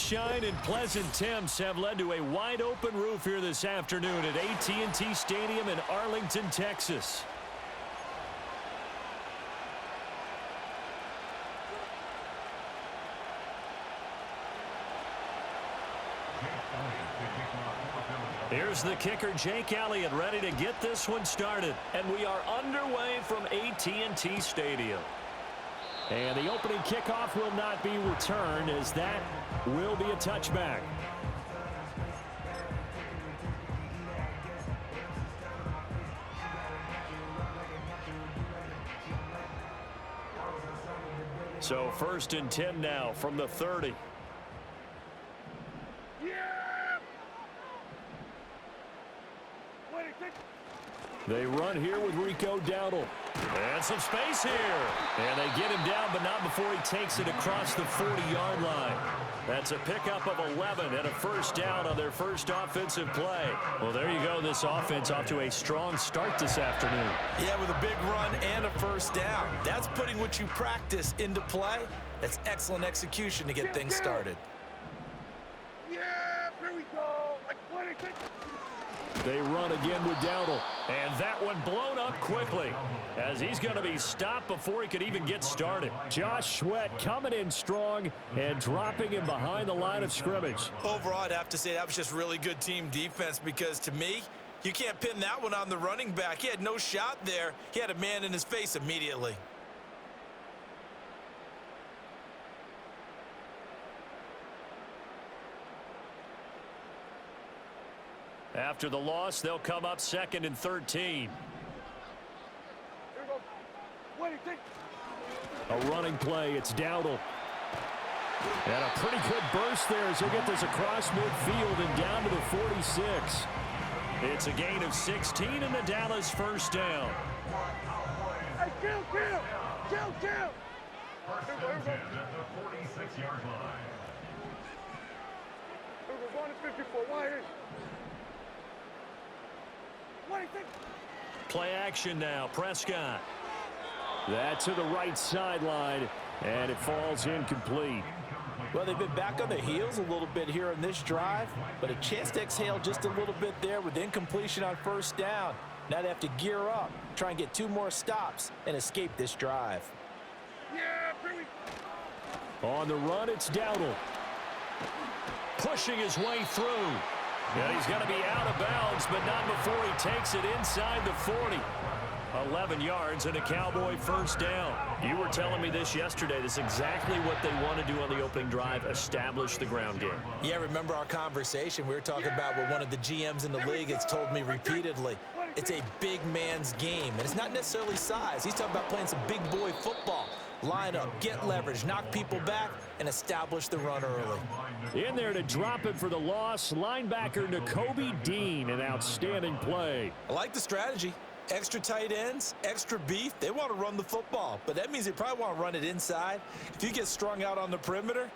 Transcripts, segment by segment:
Sunshine and pleasant temps have led to a wide-open roof here this afternoon at AT&T Stadium in Arlington, Texas. Here's the kicker, Jake Elliott, ready to get this one started. And we are underway from AT&T Stadium. And the opening kickoff will not be returned, as that will be a touchback. So 1st and 10 now from the 30. They run here with Rico Dowdle. And some space here. And they get him down, but not before he takes it across the 40-yard line. That's a pickup of 11 and a first down on their first offensive play. Well, there you go. This offense off to a strong start this afternoon. Yeah, with a big run and a first down. That's putting what you practice into play. That's excellent execution to get things started. Yeah, here we go. Like 26. They run again with Dowdle. And that one blown up quickly as he's going to be stopped before he could even get started. Josh Sweat coming in strong and dropping him behind the line of scrimmage. Overall, I'd have to say that was just really good team defense, because to me, you can't pin that one on the running back. He had no shot there. He had a man in his face immediately. After the loss, they'll come up 2nd and 13. A running play. It's Dowdle. And a pretty good burst there as he'll get this across midfield and down to the 46. It's a gain of 16 and the Dallas first down. Hey, kill! First and 10 at the 46-yard line. We're going to 54. Why is? Play action now. Prescott. That to the right sideline, and it falls incomplete. Well, they've been back on their heels a little bit here in this drive, but a chance to exhale just a little bit there with incompletion on first down. Now they have to gear up, try and get 2 more stops, and escape this drive. On the run, it's Dowdle. Pushing his way through. And he's going to be out of bounds, but not before he takes it inside the 40. 11 yards and a Cowboy first down. You were telling me this yesterday. This is exactly what they want to do on the opening drive, establish the ground game. Yeah, remember our conversation? We were talking about what one of the GMs in the league has told me repeatedly. It's a big man's game, and it's not necessarily size. He's talking about playing some big boy football. Line up, get leverage, knock people back, and establish the run early. In there to drop it for the loss, linebacker Nakobe Dean, an outstanding play. I like the strategy. Extra tight ends, extra beef. They want to run the football, but that means they probably want to run it inside. If you get strung out on the perimeter,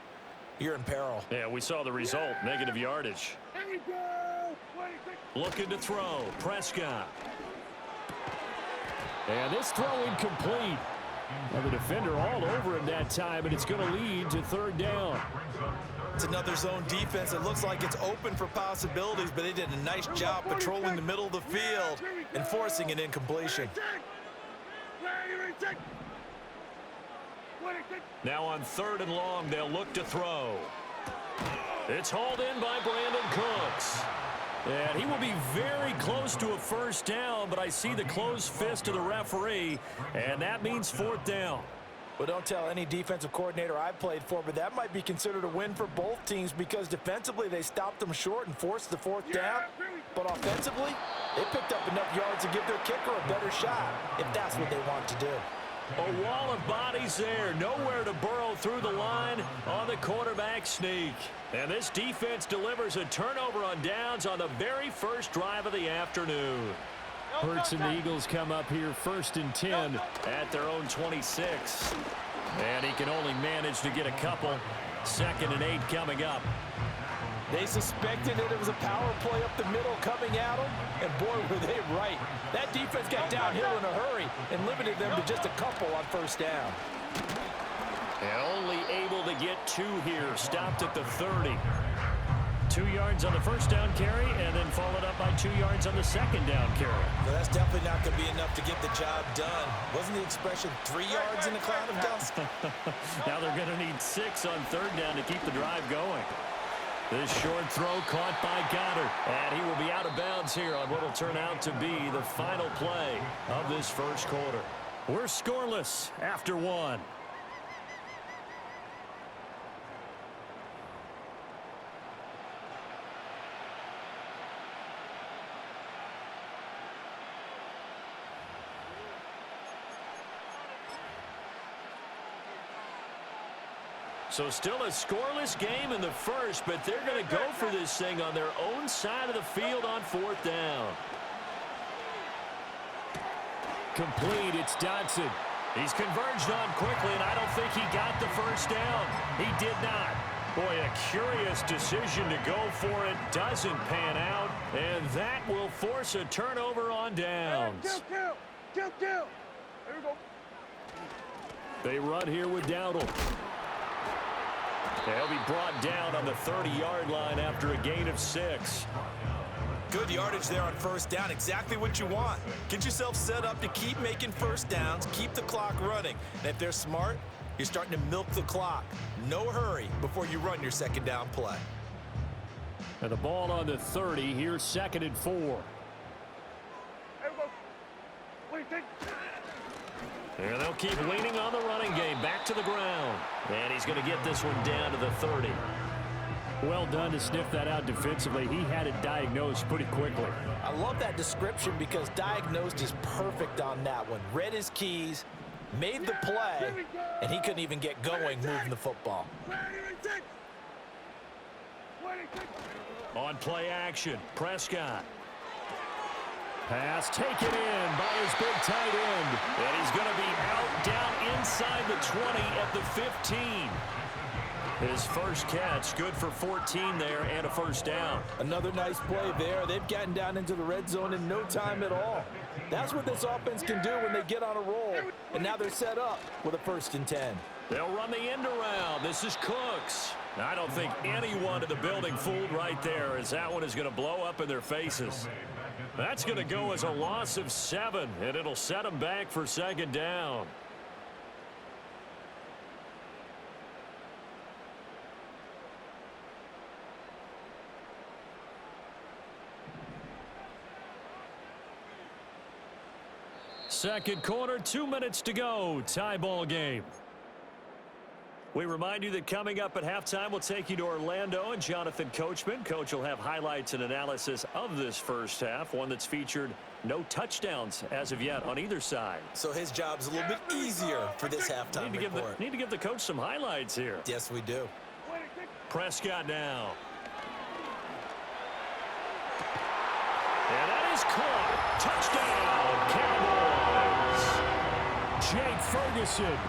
you're in peril. Yeah, we saw the result, negative yardage. Here we go. 26. Looking to throw, Prescott. And this throw incomplete. And the defender all over him that time, and it's going to lead to 3rd down. It's another zone defense. It looks like it's open for possibilities, but they did a nice job patrolling the middle of the field and forcing an incompletion. Now on 3rd and long, they'll look to throw. It's hauled in by Brandon Cooks. And he will be very close to a first down, but I see the closed fist of the referee, and that means 4th down. Well, don't tell any defensive coordinator I played for, but that might be considered a win for both teams, because defensively they stopped them short and forced the 4th down. But offensively, they picked up enough yards to give their kicker a better shot, if that's what they want to do. A wall of bodies there, nowhere to burrow through the line on the quarterback sneak. And this defense delivers a turnover on downs on the very first drive of the afternoon. Hurts and the Eagles come up here 1st and 10 at their own 26. And he can only manage to get a couple. 2nd and 8 coming up. They suspected that it was a power play up the middle coming at them, and boy, were they right. That defense got downhill in a hurry and limited them to just a couple on first down. And only able to get 2 here. Stopped at the 30. 2 yards on the first down carry, and then followed up by 2 yards on the second down carry. Well, that's definitely not going to be enough to get the job done. Wasn't the expression 3 yards in a cloud of dust? Now they're going to need 6 on third down to keep the drive going. This short throw caught by Goddard, and he will be out of bounds here on what will turn out to be the final play of this first quarter. We're scoreless after 1. So still a scoreless game in the first, but they're going to go for this thing on their own side of the field on 4th down. Complete, it's Dotson. He's converged on quickly, and I don't think he got the first down. He did not. Boy, a curious decision to go for it. Doesn't pan out, and that will force a turnover on downs. Kill. There we go. They run here with Dowdle. They'll be brought down on the 30-yard line after a gain of 6. Good yardage there on first down. Exactly what you want. Get yourself set up to keep making first downs, keep the clock running. And if they're smart, you're starting to milk the clock. No hurry before you run your second down play. And the ball on the 30. Here's 2nd and 4. There we go. What do you think? And they'll keep leaning on the running game. Back to the ground. And he's going to get this one down to the 30. Well done to sniff that out defensively. He had it diagnosed pretty quickly. I love that description because diagnosed is perfect on that one. Read his keys, made the play, and he couldn't even get going moving the football. On play action, Prescott. Pass taken in by his big tight end. And he's going to be out down inside the 20 at the 15. His first catch, good for 14 there and a first down. Another nice play there. They've gotten down into the red zone in no time at all. That's what this offense can do when they get on a roll. And now they're set up with a 1st and 10. They'll run the end around. This is Cooks. I don't think anyone in the building fooled right there, as that one is going to blow up in their faces. That's going to go as a loss of 7, and it'll set them back for 2nd down. Second quarter, 2 minutes to go. Tie ball game. We remind you that coming up at halftime, we'll take you to Orlando and Jonathan Coachman. Coach will have highlights and analysis of this first half, one that's featured no touchdowns as of yet on either side. So his job's a little bit easier for this halftime report. Need to give the coach some highlights here. Yes, we do. Prescott now. And that is caught. Touchdown, Cowboys. Jake Ferguson.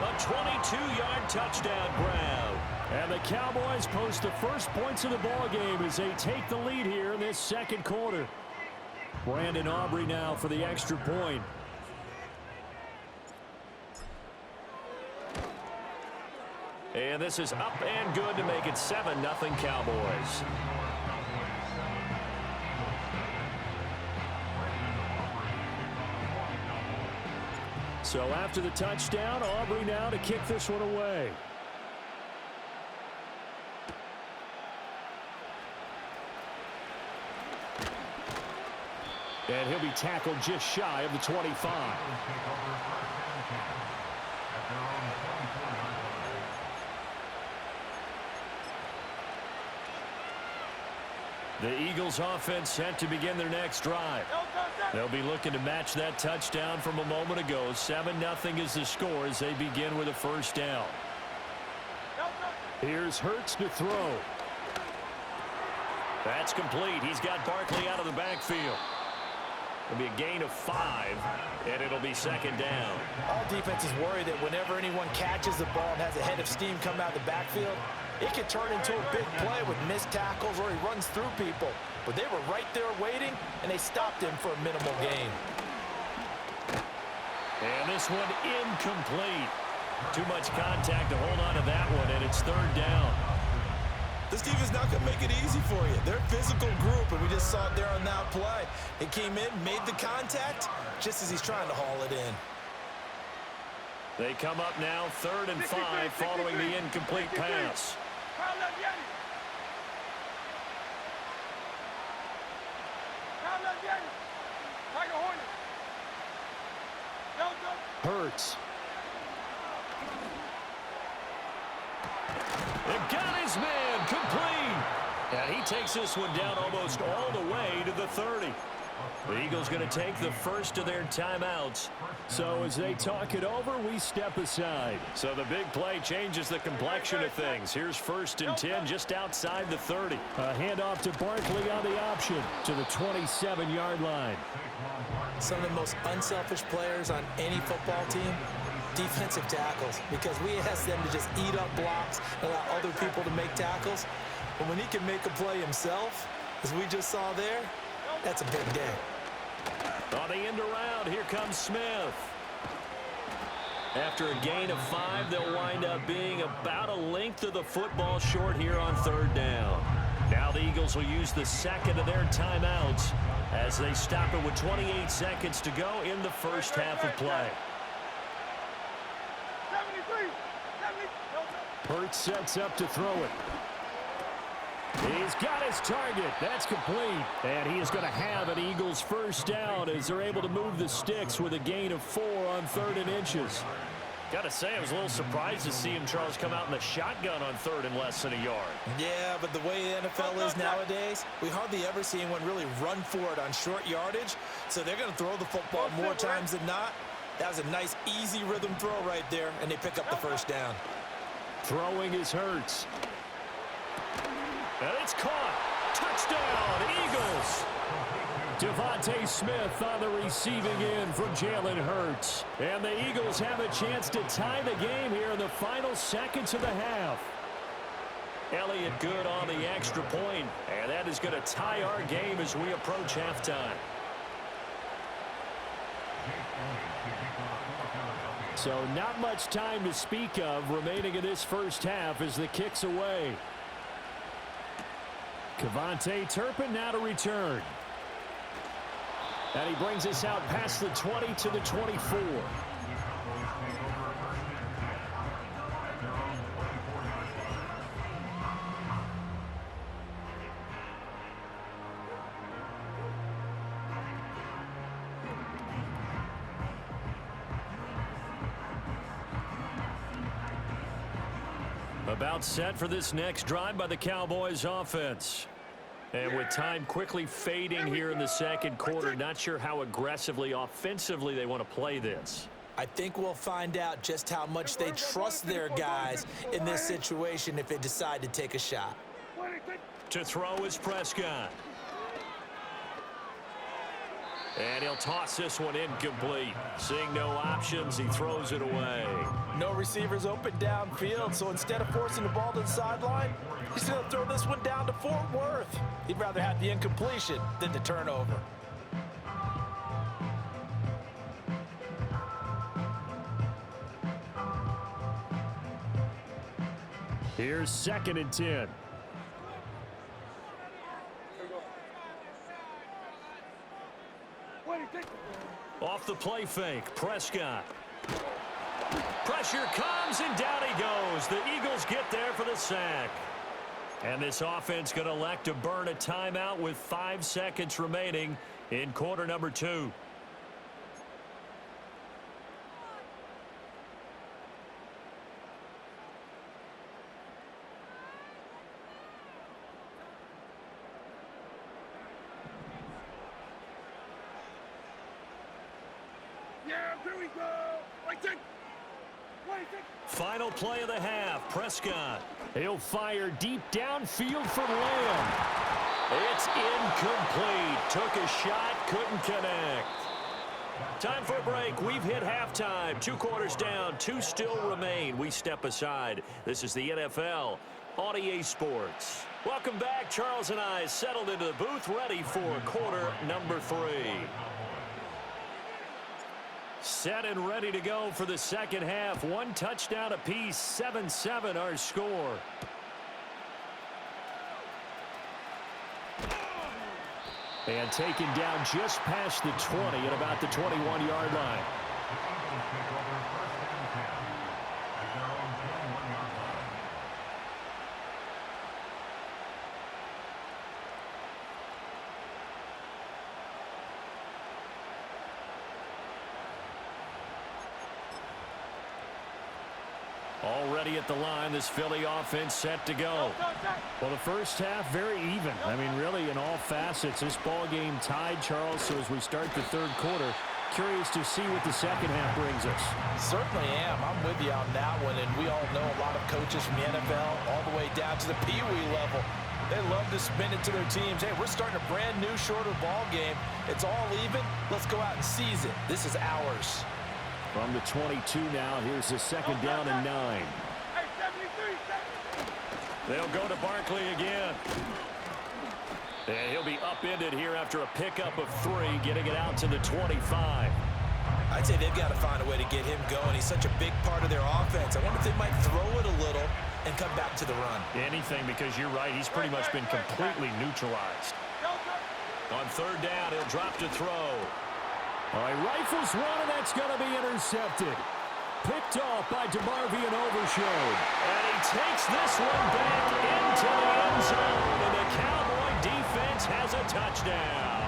A 22-yard touchdown grab. And the Cowboys post the first points of the ball game as they take the lead here in this second quarter. Brandon Aubrey now for the extra point. And this is up and good to make it 7-0 Cowboys. So after the touchdown, Aubrey now to kick this one away. And he'll be tackled just shy of the 25. The Eagles offense set to begin their next drive. They'll be looking to match that touchdown from a moment ago. 7-0 is the score as they begin with a first down. Here's Hurts to throw. That's complete. He's got Barkley out of the backfield. It'll be a gain of 5, and it'll be 2nd down. All defenses worry that whenever anyone catches the ball and has a head of steam coming out of the backfield, it could turn into a big play with missed tackles or he runs through people. But they were right there waiting, and they stopped him for a minimal gain. And this one incomplete. Too much contact to hold on to that one, and it's third down. This defense not going to make it easy for you. They're a physical group, and we just saw it there on that play. He came in, made the contact, just as he's trying to haul it in. They come up now, 3rd and 5, following the incomplete pass. Hurts. It got his man complete. And he takes this one down almost all the way to the 30. The Eagles going to take the first of their timeouts. So as they talk it over, we step aside. So the big play changes the complexion of things. Here's 1st and 10 just outside the 30. A handoff to Barkley on the option to the 27-yard line. Some of the most unselfish players on any football team, defensive tackles, because we ask them to just eat up blocks, allow other people to make tackles. But when he can make a play himself, as we just saw there, that's a big day. On the end around, here comes Smith. After a gain of 5, they'll wind up being about a length of the football short here on 3rd down. Now the Eagles will use the second of their timeouts as they stop it with 28 seconds to go in the first half of play. Hurts sets up to throw it. He's got his target. That's complete. And he is going to have an Eagles first down as they're able to move the sticks with a gain of 4 on 3rd and inches. Got to say, I was a little surprised to see him, Charles, come out in the shotgun on 3rd and less than a yard. Yeah, but the way the NFL is nowadays, we hardly ever see anyone really run for it on short yardage. So they're going to throw the football more times than not. That was a nice, easy rhythm throw right there, and they pick up the first down. Throwing is Hurts. And it's caught. Touchdown, Eagles. Devontae Smith on the receiving end from Jalen Hurts. And the Eagles have a chance to tie the game here in the final seconds of the half. Elliott good on the extra point, and that is going to tie our game as we approach halftime. So not much time to speak of remaining in this first half as the kick's away. KaVontae Turpin now to return. And he brings us out past the 20 to the 24. About set for this next drive by the Cowboys offense. And with time quickly fading here in the second quarter, not sure how aggressively, offensively they want to play this. I think we'll find out just how much they trust their guys in this situation if they decide to take a shot. To throw is Prescott. And he'll toss this one incomplete. Seeing no options, he throws it away. No receivers open downfield, so instead of forcing the ball to the sideline, he's going to throw this one down to Fort Worth. He'd rather have the incompletion than the turnover. Here's 2nd and 10. Off the play fake, Prescott. Pressure comes, and down he goes. The Eagles get there for the sack. And this offense going to elect to burn a timeout with 5 seconds remaining in quarter number 2. Here we go. Final play of the half, Prescott. He'll fire deep downfield from Lamb. It's incomplete. Took a shot, couldn't connect. Time for a break. We've hit halftime. 2 quarters down, 2 still remain. We step aside. This is the NFL on EA Sports. Welcome back. Charles and I settled into the booth, ready for quarter number 3. Set and ready to go for the second half. One touchdown apiece, 7-7 our score. And taken down just past the 20 at about the 21-yard line. Already at the line, this Philly offense set to go. Well, the first half, very even. I mean, really, in all facets, this ball game tied, Charles. So as we start the third quarter, curious to see what the second half brings us. Certainly am. I'm with you on that one. And we all know a lot of coaches from the NFL all the way down to the Pee-wee level. They love to spin it to their teams. Hey, we're starting a brand new, shorter ball game. It's all even. Let's go out and seize it. This is ours. From the 22 now, here's the second down and 9. They'll go to Barkley again. And he'll be upended here after a pickup of 3, getting it out to the 25. I'd say they've got to find a way to get him going. He's such a big part of their offense. I wonder if they might throw it a little and come back to the run. Anything, because you're right. He's pretty much been completely neutralized. On third down, he'll drop to throw. All right, rifles one, and that's going to be intercepted. Picked off by DeMarvion Overshown. And he takes this one back into the end zone. And the Cowboy defense has a touchdown.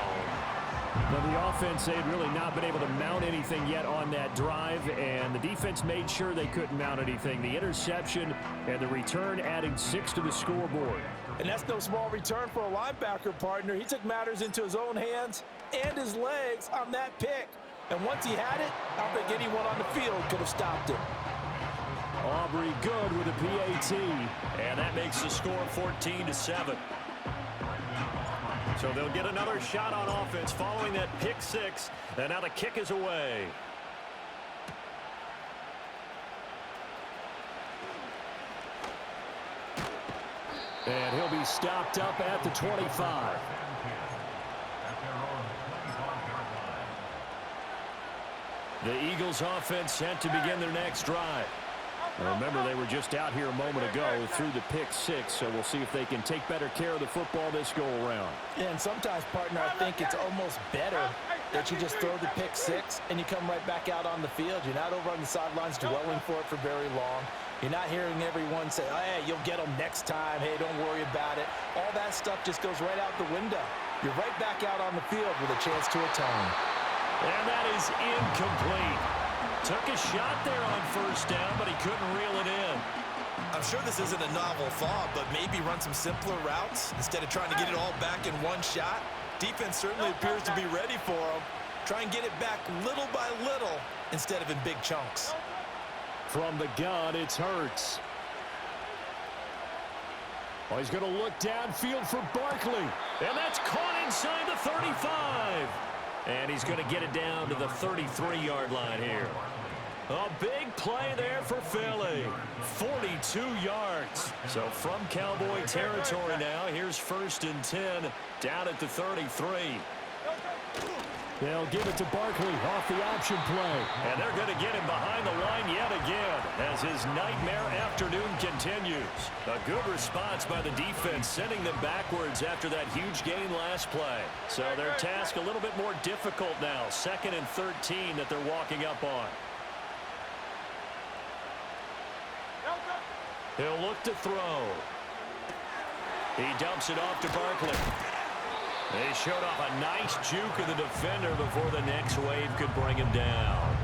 Now, the offense, they'd really not been able to mount anything yet on that drive, and the defense made sure they couldn't mount anything. The interception and the return adding 6 to the scoreboard. And that's no small return for a linebacker partner. He took matters into his own hands and his legs on that pick. And once he had it, I don't think anyone on the field could have stopped him. Aubrey good with a PAT, and that makes the score 14-7. So they'll get another shot on offense following that pick 6, and now the kick is away. And he'll be stopped up at the 25. The Eagles offense set to begin their next drive. Now remember, they were just out here a moment ago through the pick 6, so we'll see if they can take better care of the football this go-around. Yeah, and sometimes, partner, I think it's almost better that you just throw the pick 6 and you come right back out on the field. You're not over on the sidelines dwelling for it for very long. You're not hearing everyone say, oh, hey, you'll get them next time. Hey, don't worry about it. All that stuff just goes right out the window. You're right back out on the field with a chance to atone. And that is incomplete. Took a shot there on first down, but he couldn't reel it in. I'm sure this isn't a novel thought, but maybe run some simpler routes instead of trying to get it all back in one shot. Defense certainly appears to be ready for him. Try and get it back little by little instead of in big chunks. From the gun, it's Hurts. Oh, he's going to look downfield for Barkley. And that's caught inside the 35. And he's going to get it down to the 33-yard line here. A big play there for Philly. 42 yards. So from Cowboy territory now, here's 1st and 10 down at the 33. They'll give it to Barkley off the option play. And they're going to get him behind the line yet again as his nightmare afternoon continues. A good response by the defense, sending them backwards after that huge gain last play. So their task a little bit more difficult now. 2nd and 13 that they're walking up on. He'll look to throw. He dumps it off to Barkley. They showed off a nice juke of the defender before the next wave could bring him down.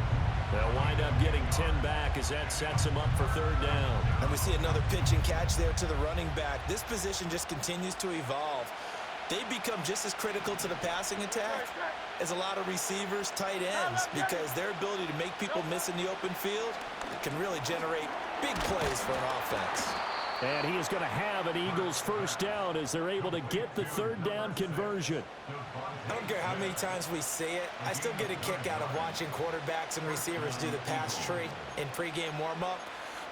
They'll wind up getting 10 back as that sets them up for 3rd down. And we see another pitch and catch there to the running back. This position just continues to evolve. They become just as critical to the passing attack as a lot of receivers, tight ends, because their ability to make people miss in the open field can really generate big plays for an offense. And he is going to have an Eagles 1st down as they're able to get the 3rd down conversion. I don't care how many times we see it. I still get a kick out of watching quarterbacks and receivers do the pass tree in pregame warm-up.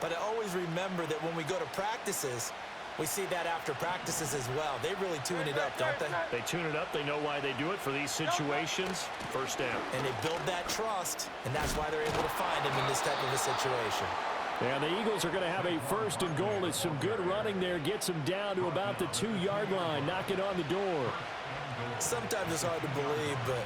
But I always remember that when we go to practices, We see that after practices as well. They really tune it up, don't they? They tune it up. They know why they do it for these situations. First down. And they build that trust, and that's why they're able to find him in this type of a situation. And the Eagles are going to have a first and goal. It's some good running there. Gets them down to about the 2-yard line. Knock it on the door. Sometimes it's hard to believe, but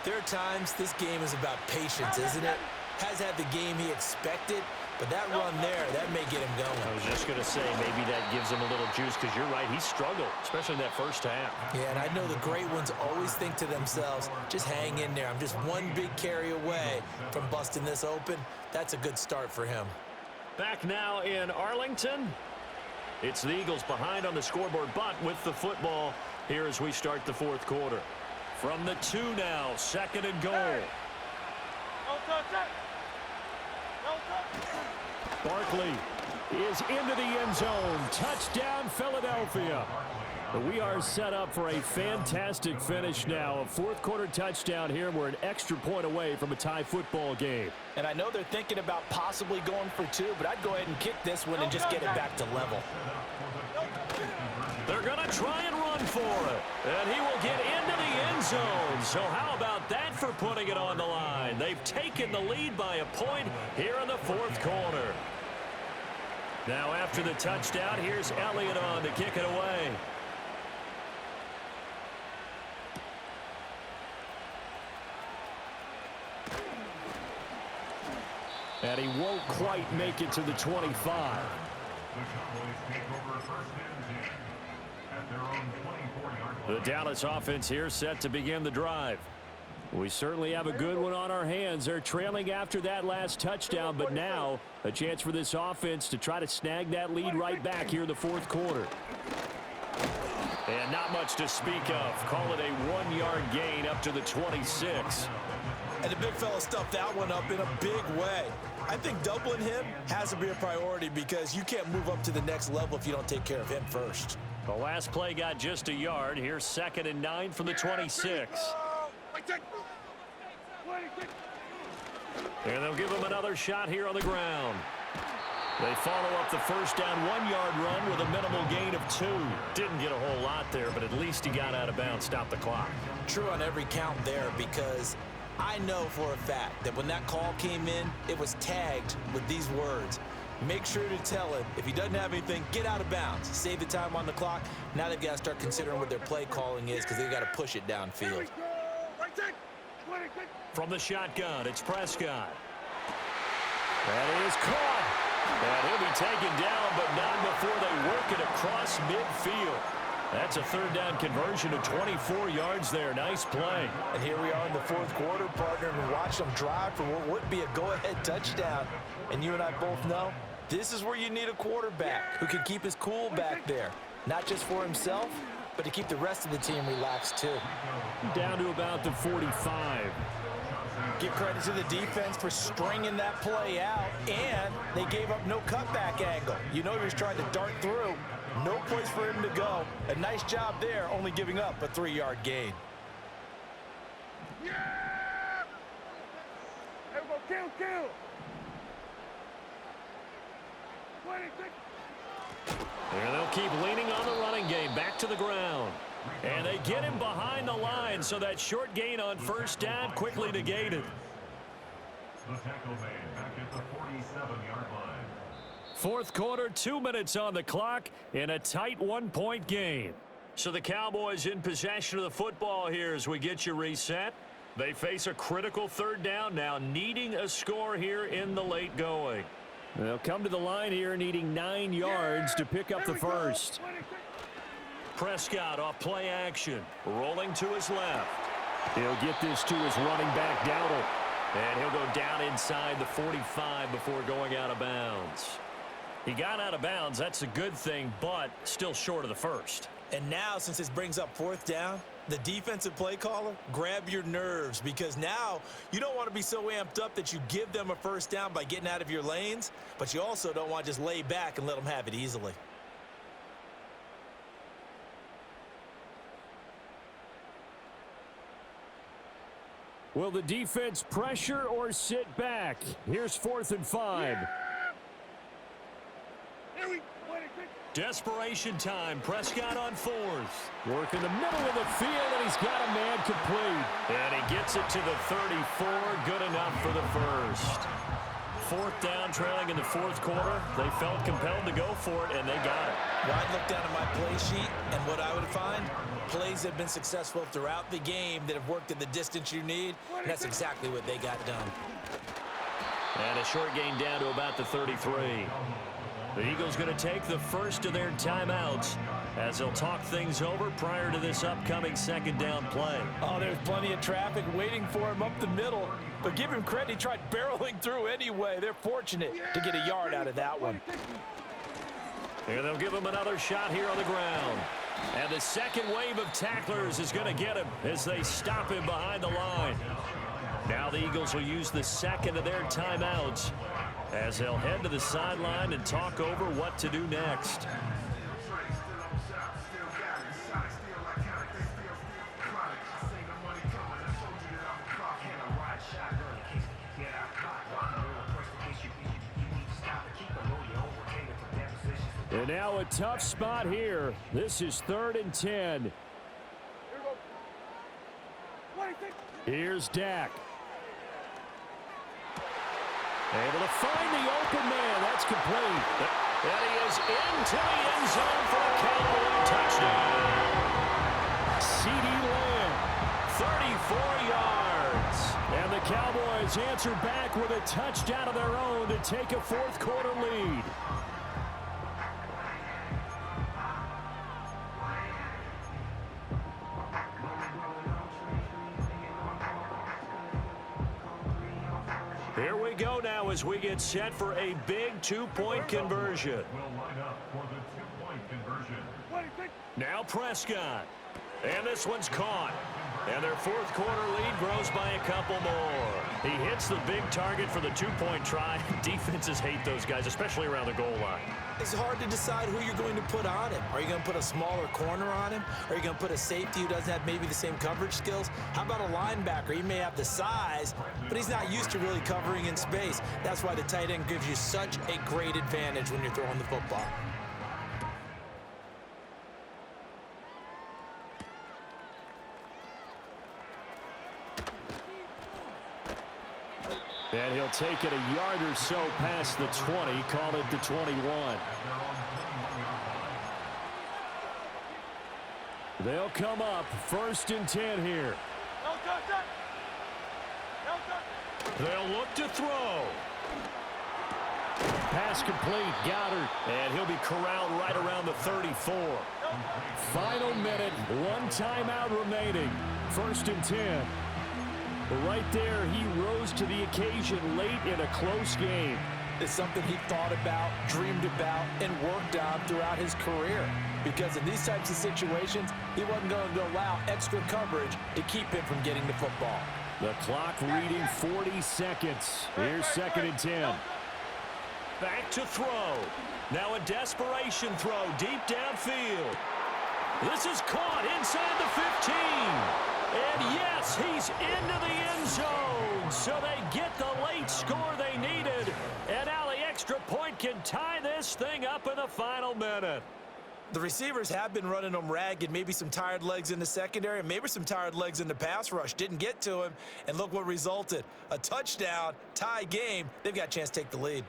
there are times this game is about patience, isn't it? Has had the game he expected, but that run there, that may get him going. I was just going to say, maybe that gives him a little juice, because you're right, he struggled, especially in that first half. Yeah, and I know the great ones always think to themselves, just hang in there. I'm just one big carry away from busting this open. That's a good start for him. Back now in Arlington. It's the Eagles behind on the scoreboard, but with the football here as we start the fourth quarter. From the 2 now, second and goal. Barkley is into the end zone. Touchdown, Philadelphia. We are set up for a fantastic finish now. A fourth quarter touchdown here. We're an extra point away from a tie football game. And I know they're thinking about possibly going for 2, but I'd go ahead and kick this one and just get it back to level. They're going to try and run for it. And he will get into the end zone. So how about that for putting it on the line? They've taken the lead by a point here in the fourth quarter. Now after the touchdown, here's Elliott on to kick it away. And he won't quite make it to the 25. The Cowboys take over first and 10 at their own 24-yard line. The Dallas offense here set to begin the drive. We certainly have a good one on our hands. They're trailing after that last touchdown, but now a chance for this offense to try to snag that lead right back here in the fourth quarter. And not much to speak of. Call it a 1-yard gain up to the 26. And the big fella stuffed that one up in a big way. I think doubling him has to be a priority because you can't move up to the next level if you don't take care of him first. The last play got just a yard. Here's second and 9 from the 26. And they'll give him another shot here on the ground. They follow up the first down 1-yard run with a minimal gain of 2. Didn't get a whole lot there, but at least he got out of bounds, stopped the clock. True on every count there because I know for a fact that when that call came in, it was tagged with these words. Make sure to tell him, if he doesn't have anything, get out of bounds. Save the time on the clock. Now they've got to start considering what their play calling is because they've got to push it downfield. From the shotgun, it's Prescott. That is caught. And he'll be taken down, but not before they work it across midfield. That's a third down conversion of 24 yards there. Nice play. And here we are in the fourth quarter, partner, and watch them drive for what would be a go-ahead touchdown. And you and I both know this is where you need a quarterback who can keep his cool back there, not just for himself, but to keep the rest of the team relaxed too. Down to about the 45. Give credit to the defense for stringing that play out, and they gave up no cutback angle. You know he was trying to dart through. No place for him to go. A nice job there, only giving up a 3-yard gain. Yeah! Everyone kill! 26. And they'll keep leaning on the running game. Back to the ground. And they get him behind the line, so that short gain on first down quickly negated. The tackle made back at the 47-yard line. Fourth quarter, 2 minutes on the clock in a tight 1-point game. So the Cowboys in possession of the football here as we get you reset. They face a critical third down now, needing a score here in the late going. They'll come to the line here needing 9 yards to pick up the first. Prescott off play action, rolling to his left. He'll get this to his running back, Dowdle. And he'll go down inside the 45 before going out of bounds. He got out of bounds, that's a good thing, but still short of the first. And now, since this brings up fourth down, the defensive play caller, grab your nerves because now you don't want to be so amped up that you give them a first down by getting out of your lanes, but you also don't want to just lay back and let them have it easily. Will the defense pressure or sit back? Here's 4th and 5. Desperation time. Prescott on fourth. Work in the middle of the field, and he's got a man complete. And he gets it to the 34. Good enough for the first. Fourth down, trailing in the fourth quarter. They felt compelled to go for it, and they got it. Well, I'd look down at my play sheet, and what I would find, plays have been successful throughout the game that have worked at the distance you need. And that's exactly what they got done. And a short gain down to about the 33. The Eagles going to take the first of their timeouts as they'll talk things over prior to this upcoming second down play. Oh, there's plenty of traffic waiting for him up the middle. But give him credit, he tried barreling through anyway. They're fortunate to get a yard out of that one. And they'll give him another shot here on the ground. And the second wave of tacklers is going to get him as they stop him behind the line. Now the Eagles will use the second of their timeouts as they'll head to the sideline and talk over what to do next. And now a tough spot here. This is 3rd and 10. Here's Dak. Able to find the open man. That's complete. And he is into the end zone for a Cowboy touchdown. CeeDee Lamb, 34 yards. And the Cowboys answer back with a touchdown of their own to take a fourth quarter lead. Here we go now as we get set for a big two-point conversion. Will line up for the two-point conversion. Now Prescott. And this one's caught. And their fourth quarter lead grows by a couple more. He hits the big target for the two-point try. Defenses hate those guys, especially around the goal line. It's hard to decide who you're going to put on him. Are you going to put a smaller corner on him? Are you going to put a safety who doesn't have maybe the same coverage skills? How about a linebacker? He may have the size, but he's not used to really covering in space. That's why the tight end gives you such a great advantage when you're throwing the football. And he'll take it a yard or so past the 20, call it the 21. They'll come up 1st and 10 here. They'll look to throw. Pass complete, Goddard. And he'll be corralled right around the 34. Final minute, one timeout remaining. 1st and 10. But right there, he rose to the occasion late in a close game. It's something he thought about, dreamed about, and worked on throughout his career. Because in these types of situations, he wasn't going to allow extra coverage to keep him from getting the football. The clock reading 40 seconds. Here's 2nd and 10. Back to throw. Now a desperation throw deep downfield. This is caught inside the 15. And yes, he's into the end zone. So they get the late score they needed. And now the extra point can tie this thing up in the final minute. The receivers have been running them ragged. Maybe some tired legs in the secondary, maybe some tired legs in the pass rush. Didn't get to him. And look what resulted. A touchdown, tie game. They've got a chance to take the lead.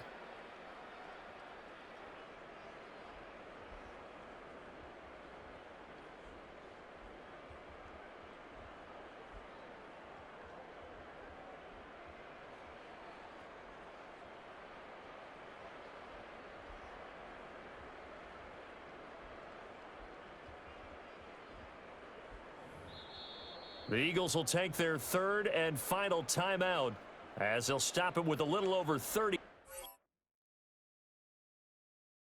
The Eagles will take their third and final timeout as they'll stop it with a little over 30.